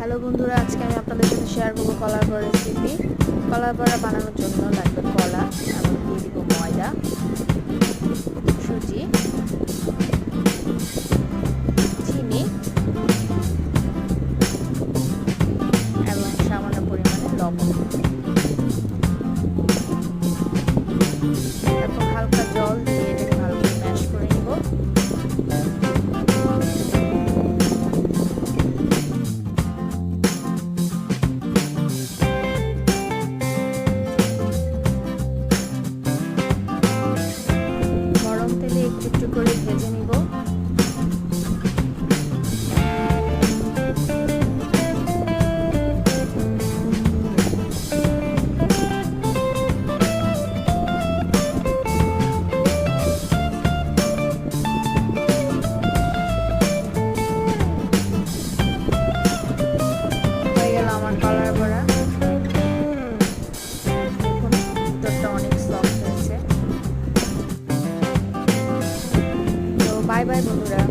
Hello বন্ধুরা, আজকে আমি আপনাদের সাথে শেয়ার করবো কলার বড়া রেসিপি। কলার বড়া বানানোর জন্য লাগবে কলা এবং দিয়ে দিব ময়দা, সুজি, চিনি এবং সামান্য পরিমাণে লবণ। এখন হালকা জল দিয়ে এটাকে ভালো করে ম্যাশ করে নিব। গরম তেলে একটু একটু করে ভেজে নিব। হয়ে গেল আমার কলার বড়া। দেখুন ভিতরটা অনেক সফট হয়েছে। তো বাই বাই বন্ধুরা।